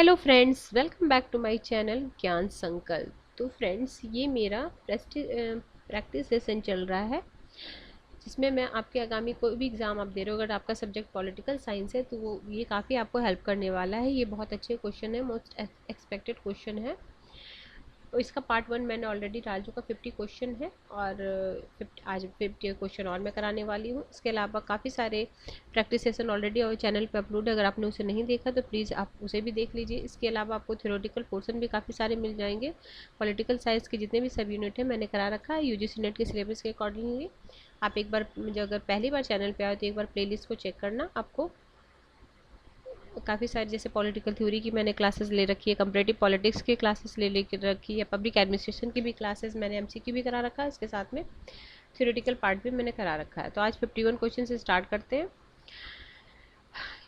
Hello friends, welcome back to my channel Gyan Sankalp. तो friends, ये मेरा प्रैक्टिस सेशन चल रहा है जिसमें मैं आपके आगामी कोई भी एग्ज़ाम आप दे रहे हो, अगर आपका सब्जेक्ट पॉलिटिकल साइंस है तो वो ये काफ़ी आपको हेल्प करने वाला है। ये बहुत अच्छे क्वेश्चन है, मोस्ट एक्सपेक्टेड क्वेश्चन है। और इसका पार्ट 1 मैंने ऑलरेडी डाल चुका, 50 क्वेश्चन है और 50 आज 50 क्वेश्चन और मैं कराने वाली हूँ। इसके अलावा काफ़ी सारे प्रैक्टिस सेशन ऑलरेडी और चैनल पे अपलोड है, अगर आपने उसे नहीं देखा तो प्लीज़ आप उसे भी देख लीजिए। इसके अलावा आपको थ्योरेटिकल पोर्शन भी काफ़ी सारे मिल जाएंगे। पॉलिटिकल साइंस के जितने भी सब यूनिट है मैंने करा रखा है यूजीसी नेट के सिलेबस के अकॉर्डिंगली। आप एक बार जो अगर पहली बार चैनल पर आए तो एक बार प्ले को चेक करना। आपको काफ़ी सारी जैसे पॉलिटिकल थ्योरी की मैंने क्लासेस ले रखी है, कंपैरेटिव पॉलिटिक्स की क्लासेस ले रखी है, पब्लिक एडमिनिस्ट्रेशन की भी क्लासेस मैंने एमसीक्यू भी करा रखा है, इसके साथ में थ्योरेटिकल पार्ट भी मैंने करा रखा है। तो आज 51 क्वेश्चन से स्टार्ट करते हैं।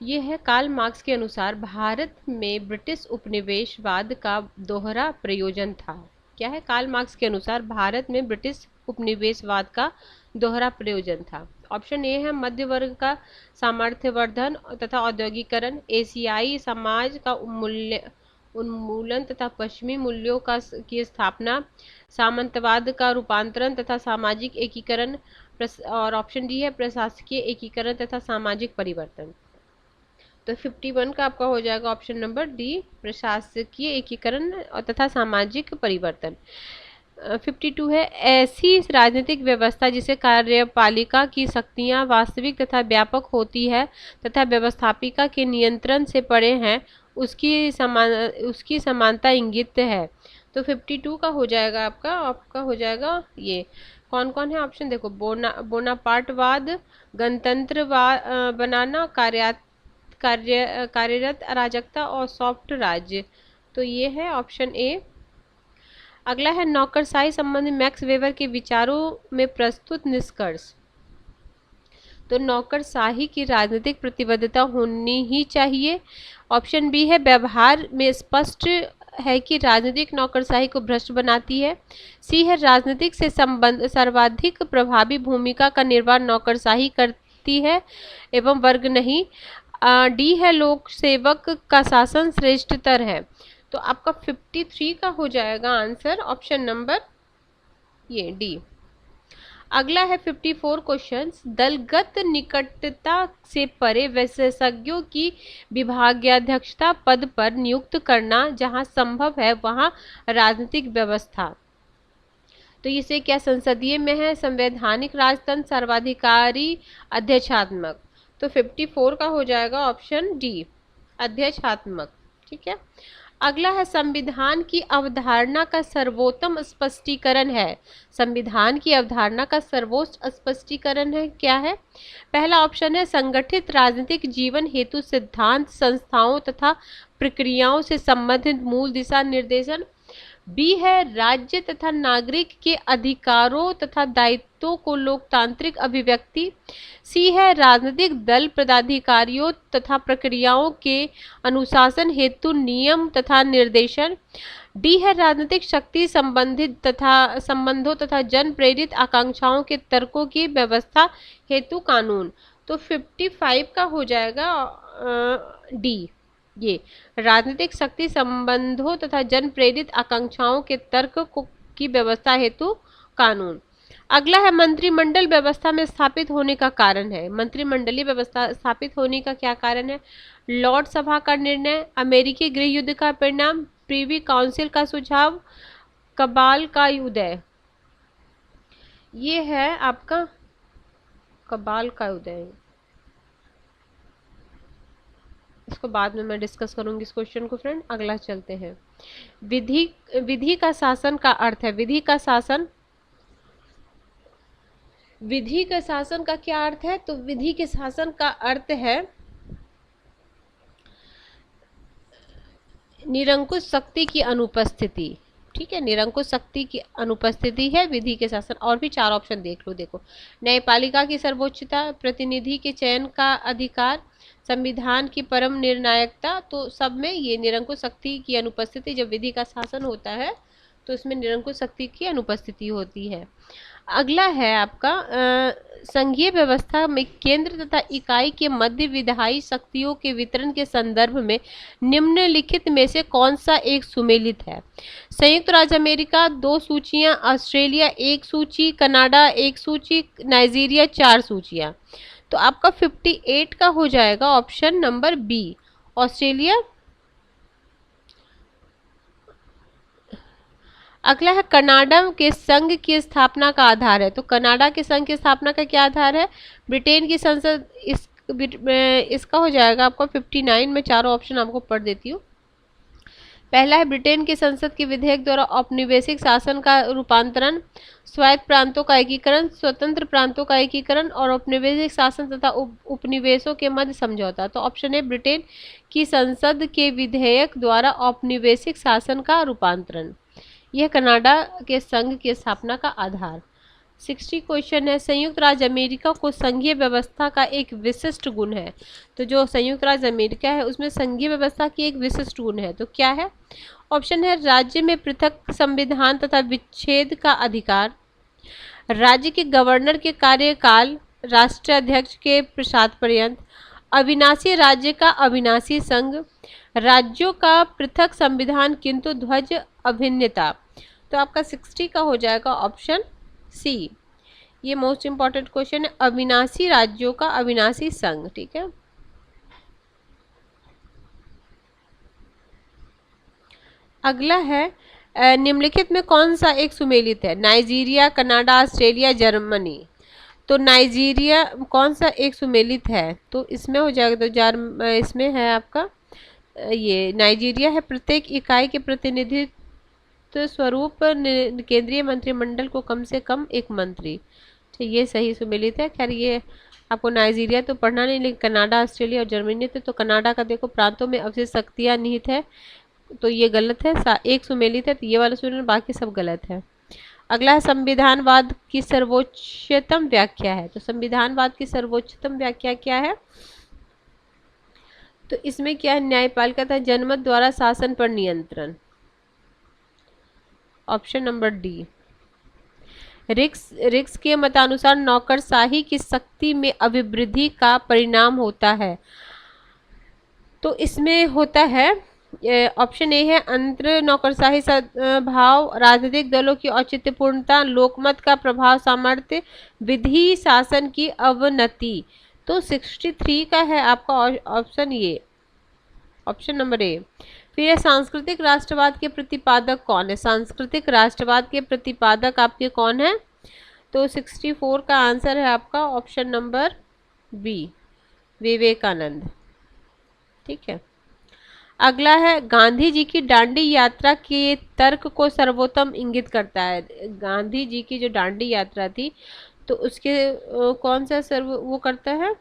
ये है, कार्ल मार्क्स के अनुसार भारत में ब्रिटिश उपनिवेशवाद का दोहरा प्रयोजन था। क्या है? कार्ल मार्क्स के अनुसार भारत में ब्रिटिश उपनिवेशवाद का दोहरा प्रयोजन था। ऑप्शन ए है मध्य वर्ग का सामर्थ्यवर्धन तथा औद्योगिकरण, एशियाई समाज का उन्मूलन तथा पश्चिमी मूल्यों की स्थापना, सामंतवाद का रूपांतरण तथा सामाजिक एकीकरण, और ऑप्शन डी है प्रशासकीय एकीकरण तथा सामाजिक परिवर्तन। तो 51 का आपका हो जाएगा ऑप्शन नंबर डी, प्रशासकीय एकीकरण तथा सामाजिक परिवर्तन। 52 है, ऐसी राजनीतिक व्यवस्था जिसे कार्यपालिका की शक्तियां वास्तविक तथा व्यापक होती है तथा व्यवस्थापिका के नियंत्रण से परे हैं, उसकी समानता इंगित है। तो 52 का हो जाएगा आपका हो जाएगा ये। कौन कौन है ऑप्शन देखो, बोनापार्टवाद, गणतंत्रवाद बनाना, कार्यरत अराजकता और सॉफ्ट राज्य। तो ये है ऑप्शन ए। अगला है, नौकरशाही संबंधी मैक्स वेबर के विचारों में प्रस्तुत निष्कर्ष। तो नौकरशाही की राजनीतिक प्रतिबद्धता होनी ही चाहिए। ऑप्शन बी है, व्यवहार में स्पष्ट है कि राजनीतिक नौकरशाही को भ्रष्ट बनाती है। सी है, राजनीतिक से संबंध सर्वाधिक प्रभावी भूमिका का निर्वाह नौकरशाही करती है एवं वर्ग नहीं। डी है, लोक सेवक का शासन श्रेष्ठतर है। तो आपका 53 का हो जाएगा आंसर ऑप्शन नंबर ये डी। अगला है 54 क्वेश्चंस, दलगत निकटता से परे विशेषज्ञों की विभागाध्यक्षता पद पर नियुक्त करना, जहां संभव है वहां राजनीतिक व्यवस्था। तो इसे क्या संसदीय में है, संवैधानिक राजतंत्र, सर्वाधिकारी, अध्यक्षात्मक। तो 54 का हो जाएगा ऑप्शन डी, अध्यक्षात्मक। ठीक है। अगला है, संविधान की अवधारणा का सर्वोत्तम स्पष्टीकरण है। संविधान की अवधारणा का सर्वोच्च स्पष्टीकरण है क्या है? पहला ऑप्शन है, संगठित राजनीतिक जीवन हेतु सिद्धांत, संस्थाओं तथा प्रक्रियाओं से संबंधित मूल दिशा निर्देशन। बी है, राज्य तथा नागरिक के अधिकारों तथा दायित्वों को लोकतांत्रिक अभिव्यक्ति। सी है, राजनीतिक दल पदाधिकारियों तथा प्रक्रियाओं के अनुशासन हेतु नियम तथा निर्देशन। डी है, राजनीतिक शक्ति संबंधों तथा जन प्रेरित आकांक्षाओं के तर्कों की व्यवस्था हेतु कानून। तो 55 का हो जाएगा डी, ये राजनीतिक शक्ति संबंधों तथा जन प्रेरित आकांक्षाओं के तर्क की व्यवस्था हेतु कानून। अगला है, मंत्रिमंडल व्यवस्था में स्थापित होने का कारण है। मंत्रिमंडलीय व्यवस्था स्थापित होने का क्या कारण है? लॉर्ड सभा का निर्णय, अमेरिकी गृह युद्ध का परिणाम, प्रीवी काउंसिल का सुझाव, कबाल का उदय। ये है आपका कबाल का उदय। इसको बाद में मैं डिस्कस करूंगी इस क्वेश्चन को फ्रेंड। अगला चलते हैं, विधि का शासन का अर्थ है। विधि का शासन का क्या अर्थ है? तो विधि के शासन का अर्थ है निरंकुश शक्ति की अनुपस्थिति। ठीक है, निरंकुश शक्ति की अनुपस्थिति है विधि के शासन। और भी 4 ऑप्शन देख लो, देखो, न्यायपालिका की सर्वोच्चता, प्रतिनिधि के चयन का अधिकार, संविधान की परम निर्णायकता। तो सब में ये निरंकुश शक्ति की अनुपस्थिति, जब विधि का शासन होता है तो इसमें निरंकुश शक्ति की अनुपस्थिति होती है। अगला है आपका संघीय व्यवस्था में केंद्र तथा इकाई के मध्य विधायी शक्तियों के वितरण के संदर्भ में निम्नलिखित में से कौन सा एक सुमेलित है? संयुक्त राज्य अमेरिका 2 सूचियां, ऑस्ट्रेलिया 1 सूची, कनाडा 1 सूची, नाइजीरिया 4 सूचियां। तो आपका 58 का हो जाएगा ऑप्शन नंबर बी, ऑस्ट्रेलिया। अगला है कनाडा के संघ की स्थापना का आधार है। तो कनाडा के संघ की स्थापना का क्या आधार है? ब्रिटेन की संसद। इसका हो जाएगा आपको 59। में चारों ऑप्शन आपको पढ़ देती हूँ। पहला है ब्रिटेन की संसद के विधेयक द्वारा औपनिवेशिक शासन का रूपांतरण, स्वायत्त प्रांतों का एकीकरण, स्वतंत्र प्रांतों का एकीकरण और औपनिवेशिक शासन तथा उपनिवेशों के मध्य समझौता। तो ऑप्शन है ब्रिटेन की संसद के विधेयक द्वारा औपनिवेशिक शासन का रूपांतरण, यह कनाडा के संघ की स्थापना का आधार। 60 क्वेश्चन है, संयुक्त राज्य अमेरिका को संघीय व्यवस्था का एक विशिष्ट गुण है। तो जो संयुक्त राज्य अमेरिका है उसमें संघीय व्यवस्था की एक विशिष्ट गुण है, तो क्या है? ऑप्शन है राज्य में पृथक संविधान तथा विच्छेद का अधिकार, राज्य के गवर्नर के कार्यकाल राष्ट्राध्यक्ष के प्रसाद पर्यंत, अविनाशी राज्य का अविनाशी संघ, राज्यों का पृथक संविधान किंतु ध्वज अभिन्नता। तो आपका 60 का हो जाएगा ऑप्शन सी। ये मोस्ट इंपॉर्टेंट क्वेश्चन है, अविनाशी राज्यों का अविनाशी संघ। ठीक है, अगला है निम्नलिखित में कौन सा एक सुमेलित है? Nigeria, Canada, Australia, Germany. तो नाइजीरिया कौन सा एक सुमेलित है? तो इसमें हो जाएगा, तो इसमें है आपका ये नाइजीरिया है। प्रत्येक इकाई के प्रतिनिधित्व स्वरूप केंद्रीय मंत्रिमंडल को कम से कम एक मंत्री। ठीक, ये सही सुमेलित है। खैर ये आपको नाइजीरिया तो पढ़ना नहीं, लेकिन कनाडा, ऑस्ट्रेलिया और जर्मनी तो कनाडा का देखो प्रांतों में अवशेष शक्तियाँ निहित है, तो ये गलत है। एक सुमेलित है, तो ये वाला सुमेलित, बाकी सब गलत है। अगला है संविधानवाद की सर्वोच्चतम व्याख्या है। तो संविधानवाद की सर्वोच्चतम व्याख्या क्या है? तो इसमें क्या है? न्यायपालिका तथा जनमत द्वारा शासन पर नियंत्रण, ऑप्शन नंबर डी। रिक्स के मतानुसार नौकरशाही की शक्ति में अभिवृद्धि का परिणाम होता है। तो इसमें होता है ऑप्शन ए है अंतर नौकरशाही भाव, राजनीतिक दलों की औचित्यपूर्णता, लोकमत का प्रभाव सामर्थ्य, विधि शासन की अवनति। तो 63 का है आपका ऑप्शन ये, ऑप्शन नंबर ए। फिर है सांस्कृतिक राष्ट्रवाद के प्रतिपादक कौन है? सांस्कृतिक राष्ट्रवाद के प्रतिपादक आपके कौन है? तो 64 का आंसर है आपका ऑप्शन नंबर बी, विवेकानंद। ठीक है, अगला है गांधी जी की दांडी यात्रा के तर्क को सर्वोत्तम इंगित करता है। गांधी जी की जो दांडी यात्रा थी तो उसके कौन सा सर्व वो करता है?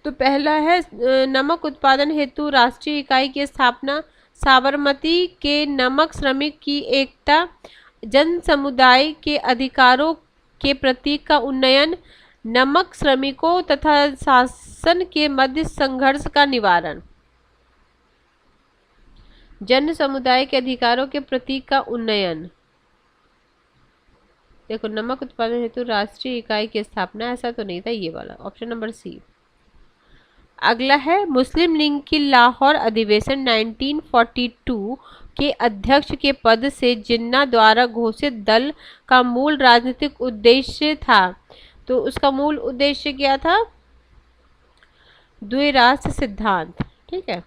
तो पहला है नमक उत्पादन हेतु राष्ट्रीय इकाई की स्थापना, साबरमती के नमक श्रमिक की एकता, जन समुदाय के अधिकारों के प्रतीक का उन्नयन, नमक श्रमिकों तथा शासन के मध्य संघर्ष का निवारण। जन समुदाय के अधिकारों के प्रतीक का उन्नयन, देखो नमक उत्पादन हेतु राष्ट्रीय इकाई की स्थापना, ऐसा तो नहीं था, ये वाला ऑप्शन नंबर सी। अगला है मुस्लिम लीग की लाहौर अधिवेशन 1942 के अध्यक्ष के पद से जिन्ना द्वारा घोषित दल का मूल राजनीतिक उद्देश्य था। तो उसका मूल उद्देश्य क्या था? द्विराष्ट्र सिद्धांत। ठीक है,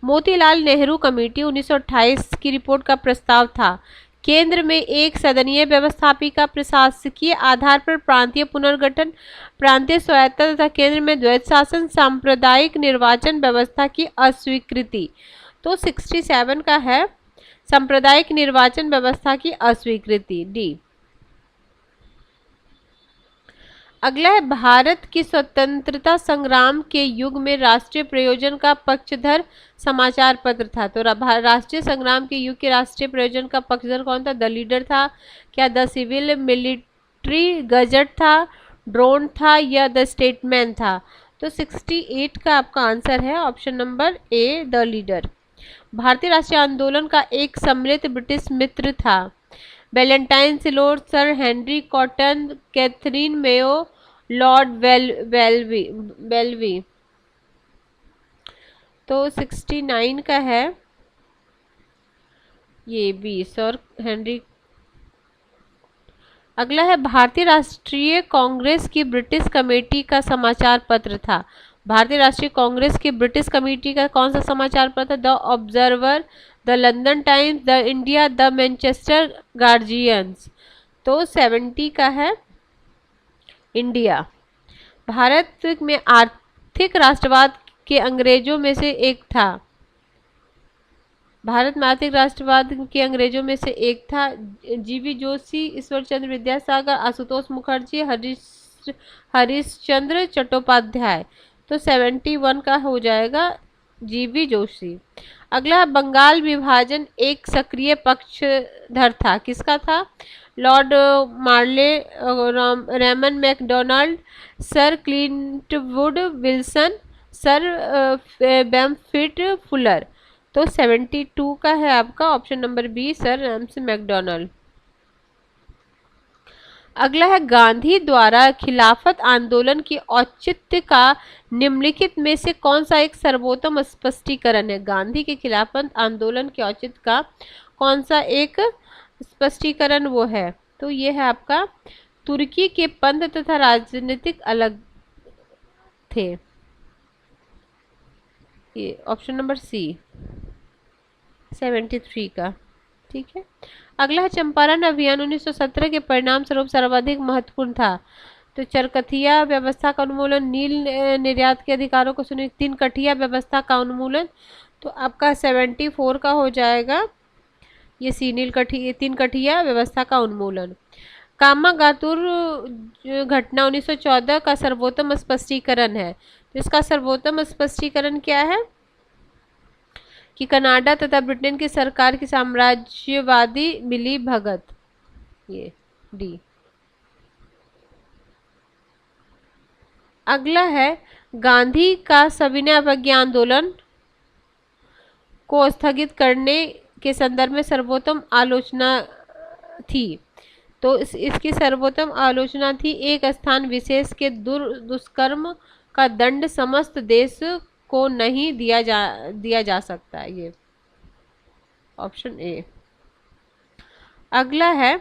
मोतीलाल नेहरू कमेटी 1928 की रिपोर्ट का प्रस्ताव था केंद्र में एक सदनीय व्यवस्थापिका, प्रशासकीय आधार पर प्रांतीय पुनर्गठन, प्रांतीय स्वायत्तता तथा केंद्र में द्वैध शासन, सांप्रदायिक निर्वाचन व्यवस्था की अस्वीकृति। तो 67 का है सांप्रदायिक निर्वाचन व्यवस्था की अस्वीकृति, डी। अगला है भारत की स्वतंत्रता संग्राम के युग में राष्ट्रीय प्रयोजन का पक्षधर समाचार पत्र था। तो राष्ट्रीय संग्राम के युग के राष्ट्रीय प्रयोजन का पक्षधर कौन था? द लीडर था क्या? द सिविल मिलिट्री गजट था, ड्रोन था या द स्टेटमैन था? तो 68 का आपका आंसर है option number A, the leader. भारतीय राष्ट्रीय आंदोलन का एक सम्मिलित ब्रिटिश मित्र था। Valentine Chirol, sir Henry Cotton, Katherine Mayo, lord बेलवी। तो 69 का है ये बी, सर हेनरी। अगला है भारतीय राष्ट्रीय कांग्रेस की ब्रिटिश कमेटी का समाचार पत्र था। भारतीय राष्ट्रीय कांग्रेस की ब्रिटिश कमेटी का कौन सा समाचार पत्र? The observer, the London times, the India, the Manchester guardians. तो 70 का है इंडिया। भारत में आर्थिक राष्ट्रवाद के अंग्रेजों में से एक था। भारत में आर्थिक राष्ट्रवाद के अंग्रेजों में से एक था जीवी जोशी, ईश्वर चंद्र विद्यासागर, आशुतोष मुखर्जी, हरीशचंद्र चट्टोपाध्याय। तो 71 का हो जाएगा जीवी जोशी। अगला, बंगाल विभाजन एक सक्रिय पक्षधर था, किसका था? Lord Morley, Ramsay MacDonald, sir Clintwood Wilson, sir Bampfylde Fuller. तो 72 का है आपका option number B, sir Ramsay MacDonald. अगला है, गांधी द्वारा खिलाफत आंदोलन की औचित्य का निम्नलिखित में से कौन सा एक सर्वोत्तम स्पष्टीकरण है? गांधी के खिलाफत आंदोलन के औचित्य का कौन सा एक स्पष्टीकरण वो है? तो ये है आपका, तुर्की के पंथ तथा राजनीतिक अलग थे। ये ऑप्शन नंबर सी, 73 का। ठीक है। अगला है, चंपारण अभियान 1917 के परिणाम स्वरूप सर्वाधिक महत्वपूर्ण था। तो चरकथिया व्यवस्था का उन्मूलन, नील निर्यात के अधिकारों को सुनिश्चित, तीन कठिया व्यवस्था का उन्मूलन। तो आपका 74 का हो जाएगा ये सी, तीन कठिया व्यवस्था का उन्मूलन। कामागातुर घटना 1914 का सर्वोत्तम स्पष्टीकरण है। तो इसका सर्वोत्तम स्पष्टीकरण क्या है? कि कनाडा तथा ब्रिटेन की सरकार की साम्राज्यवादी मिली भगत। ये डी। अगला है, गांधी का सविनय अवज्ञा आंदोलन को स्थगित करने के संदर्भ में सर्वोत्तम आलोचना थी। तो इसकी सर्वोत्तम आलोचना थी, एक स्थान विशेष के दुष्कर्म का दंड समस्त देश को नहीं दिया जा सकता। ये ऑप्शन ए। अगला है,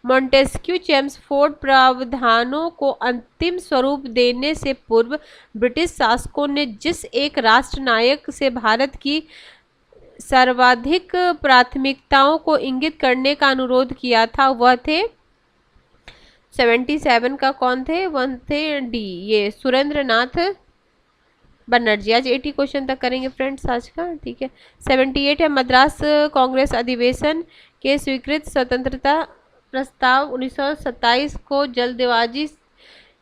मॉन्टेस्क्यू चेम्सफोर्ड प्रावधानों को अंतिम स्वरूप देने से पूर्व ब्रिटिश शासकों ने जिस एक राष्ट्रनायक से भारत की सर्वाधिक प्राथमिकताओं को इंगित करने का अनुरोध किया था वह थे 77 का कौन थे? वन थे डी, ये सुरेंद्र नाथ बनर्जी। आज 80 क्वेश्चन तक करेंगे फ्रेंड्स आज का। ठीक है। 78 है, मद्रास कांग्रेस अधिवेशन के स्वीकृत स्वतंत्रता प्रस्ताव 1927 को जल्दबाजी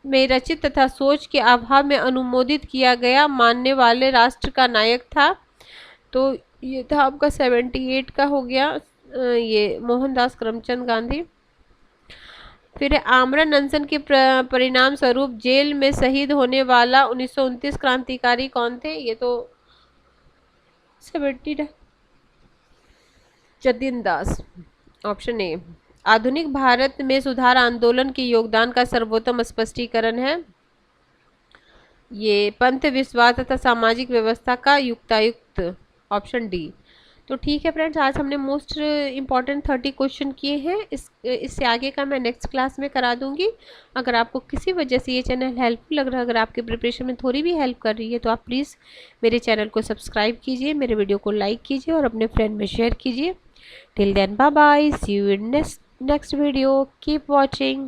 में रचित तथा सोच के अभाव में अनुमोदित किया गया, मानने वाले राष्ट्र का नायक था। तो ये था आपका 78 का हो गया ये मोहनदास करमचंद गांधी। फिर आमरण अनशन के परिणाम स्वरूप जेल में शहीद होने वाला 1929 क्रांतिकारी कौन थे? ये तो 70 जतीन दास। Option A. आधुनिक भारत में सुधार आंदोलन के योगदान का सर्वोत्तम स्पष्टीकरण है ये पंथ, विश्वास तथा सामाजिक व्यवस्था का युक्तायुक्त। Option D. तो ठीक है फ्रेंड्स, आज हमने मोस्ट इम्पॉर्टेंट 30 क्वेश्चन किए हैं। इससे आगे का मैं नेक्स्ट क्लास में करा दूंगी। अगर आपको किसी वजह से ये चैनल हेल्पफुल लग रहा है, अगर आपके प्रिपरेशन में थोड़ी भी हेल्प कर रही है, तो आप प्लीज़ मेरे चैनल को सब्सक्राइब कीजिए, मेरे वीडियो को लाइक कीजिए और अपने फ्रेंड में शेयर कीजिए। Till then bye bye, see you in next video. Keep watching.